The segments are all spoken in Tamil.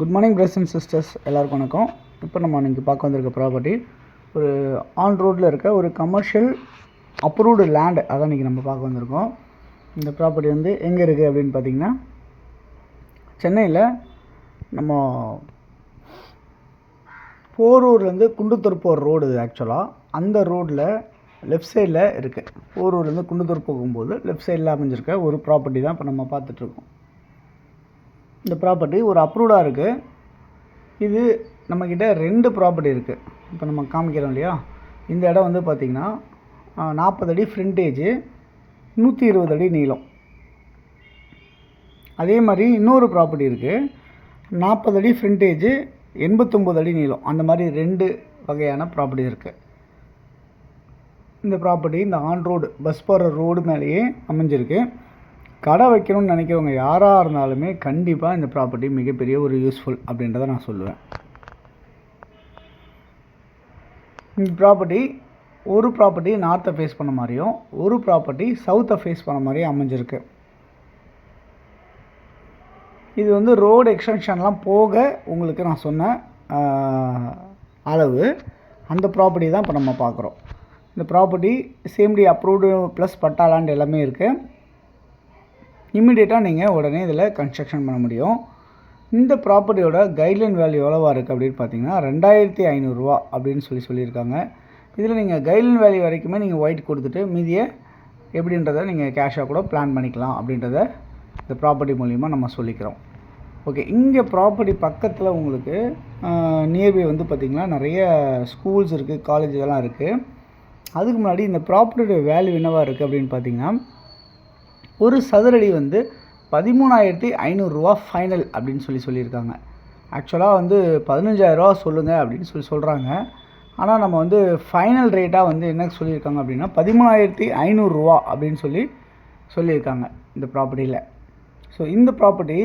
Good morning brothers and sisters, எல்லாருக்கும் வணக்கம். இப்போ நம்ம இன்றைக்கி பார்க்க வந்திருக்க ப்ராப்பர்ட்டி ஒரு ஆன் ரோட்டில் இருக்க ஒரு கமர்ஷியல் அப்ரூவ்டு லேண்டு. அதான் இன்றைக்கி நம்ம பார்க்க வந்திருக்கோம். இந்த ப்ராப்பர்ட்டி வந்து எங்கே இருக்குது அப்படின்னு பார்த்திங்கன்னா, சென்னையில் நம்ம போரூர்லேருந்து குண்டுத்துறை போகிற ரோடு இது. ஆக்சுவலாக அந்த ரோட்டில் லெஃப்ட் சைடில் இருக்குது. போரூர்லேருந்து குண்டுத்துறை போகும்போது லெஃப்ட் சைடில் அமைஞ்சிருக்க ஒரு ப்ராப்பர்ட்டி தான் இப்போ நம்ம பார்த்துட்ருக்கோம். இந்த ப்ராப்பர்ட்டி ஒரு அப்ரூவ்டாக இருக்குது. இது நம்மக்கிட்ட 2 ப்ராப்பர்ட்டி இருக்குது. இப்போ நம்ம காமிக்கிறோம் இல்லையா, இந்த இடம் வந்து பார்த்திங்கன்னா 40 அடி ஃப்ரண்டேஜு, 120 அடி நீளம். அதே மாதிரி இன்னொரு ப்ராப்பர்ட்டி இருக்குது, 40 அடி ஃப்ரண்டேஜு, 89 அடி நீளம். அந்த மாதிரி 2 வகையான ப்ராப்பர்ட்டி இருக்குது. இந்த ப்ராப்பர்ட்டி இந்த ஆன் ரோடு பஸ் போகிற ரோடு மேலேயே அமைஞ்சிருக்கு. கடை வைக்கணும்னு நினைக்கிறவங்க யாராக இருந்தாலுமே கண்டிப்பாக இந்த ப்ராப்பர்ட்டி மிகப்பெரிய ஒரு யூஸ்ஃபுல் அப்படின்றத நான் சொல்லுவேன். இந்த ப்ராப்பர்ட்டி ஒரு ப்ராப்பர்ட்டி நார்த்தை ஃபேஸ் பண்ண மாதிரியும் ஒரு ப்ராப்பர்ட்டி சவுத்தை ஃபேஸ் பண்ண மாதிரியும் அமைஞ்சிருக்கு. இது வந்து ரோடு எக்ஸ்டென்ஷன்லாம் போக உங்களுக்கு நான் சொன்ன அளவு அந்த ப்ராப்பர்ட்டி தான் இப்போ நம்ம பார்க்குறோம். இந்த ப்ராப்பர்ட்டி சேம்டி அப்ரூவ்டு ப்ளஸ் பட்டா லேண்ட் எல்லாமே இருக்குது. இம்மிடியேட்டாக நீங்கள் உடனே இதில் கன்ஸ்ட்ரக்ஷன் பண்ண முடியும். இந்த ப்ராப்பர்ட்டியோட கைட்லைன் வேல்யூ எவ்வளோவா இருக்குது அப்படின்னு பார்த்தீங்கன்னா 2500 ரூபா அப்படின்னு சொல்லியிருக்காங்க. இதில் நீங்கள் கைட்லைன் வேல்யூ வரைக்குமே நீங்கள் ஒயிட் கொடுத்துட்டு மீதியை எப்படின்றத நீங்கள் கேஷாக கூட பிளான் பண்ணிக்கலாம் அப்படின்றத இந்த ப்ராப்பர்ட்டி மூலிமா நம்ம சொல்லிக்கிறோம். ஓகே, இங்கே ப்ராப்பர்ட்டி பக்கத்தில் உங்களுக்கு நியர்பை வந்து பார்த்திங்கன்னா நிறைய ஸ்கூல்ஸ் இருக்குது, காலேஜ் இதெல்லாம் இருக்குது. அதுக்கு முன்னாடி இந்த ப்ராப்பர்ட்டியோட வேல்யூ என்னவாக இருக்குது அப்படின்னு பார்த்தீங்கன்னா, ஒரு சதுரடி வந்து 13,500 ரூபா ஃபைனல் அப்படின்னு சொல்லியிருக்காங்க. ஆக்சுவலாக வந்து 15,000 ரூபா சொல்லுங்கள் அப்படின்னு சொல்கிறாங்க. ஆனால் நம்ம வந்து ஃபைனல் ரேட்டாக வந்து என்ன சொல்லியிருக்காங்க அப்படின்னா 13,500 ரூபா அப்படின்னு சொல்லியிருக்காங்க இந்த ப்ராப்பர்ட்டியில். ஸோ இந்த ப்ராப்பர்ட்டி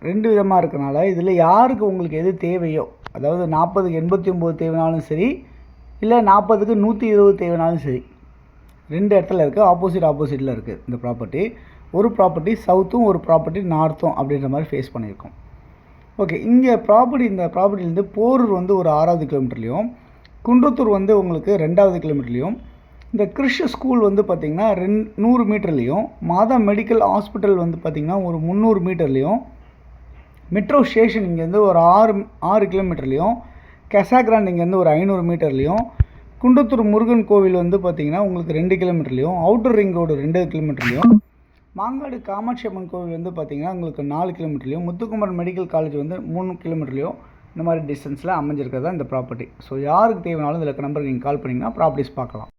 2 விதமாக இருக்கனால இதில் யாருக்கு உங்களுக்கு எது தேவையோ, அதாவது 40க்கு 89 தேவைனாலும் சரி, இல்லை 40க்கு 120 தேவைனாலும் சரி, 2 இடத்துல இருக்குது. ஆப்போசிட்டில் இருக்குது இந்த ப்ராப்பர்ட்டி. ஒரு ப்ராப்பர்ட்டி சவுத்தும் ஒரு ப்ராப்பர்ட்டி நார்த்தும் அப்படின்ற மாதிரி ஃபேஸ் பண்ணியிருக்கோம். ஓகே, இங்கே இந்த ப்ராப்பர்ட்டிலேருந்து போரூர் வந்து ஒரு 6வது கிலோமீட்டர்லேயும், குன்றத்தூர் வந்து உங்களுக்கு 2வது கிலோமீட்டர்லேயும், இந்த கிறிஷ் ஸ்கூல் வந்து பார்த்திங்கன்னா 100 மீட்டர்லேயும், மாதா மெடிக்கல் ஹாஸ்பிட்டல் வந்து பார்த்திங்கன்னா ஒரு 300 மீட்டர்லேயும், மெட்ரோ ஸ்டேஷன் இங்கேருந்து ஒரு 6 கிலோமீட்டர்லேயும், கெசாகிராண்ட் இங்கேருந்து ஒரு 500 மீட்டர்லேயும், குண்டத்தூர் முருகன் கோவில் வந்து பார்த்திங்கன்னா உங்களுக்கு 2 கிலோமீட்டர்லேயும், அவுட்டர் ரிங் ரோடு 2 கிலோமீட்டர்லேயும், மாங்காடு காமாட்சி அம்மன் கோவில் வந்து பார்த்திங்கன்னா உங்களுக்கு 4 கிலோமீட்டர்லேயும், முத்துக்குமரன் மெடிக்கல் காலேஜ் வந்து 3 கிலோமீட்டர்லேயும் இந்த மாதிரி டிஸ்டன்ஸில் அமைஞ்சிருக்கிறதா இந்த ப்ராப்பர்ட்டி. ஸோ யாருக்கு தேவைனாலும் இதில் நம்பருக்கு நீங்கள் கால் பண்ணிங்கன்னா ப்ராப்பர்ட்டிஸ் பார்க்கலாம்.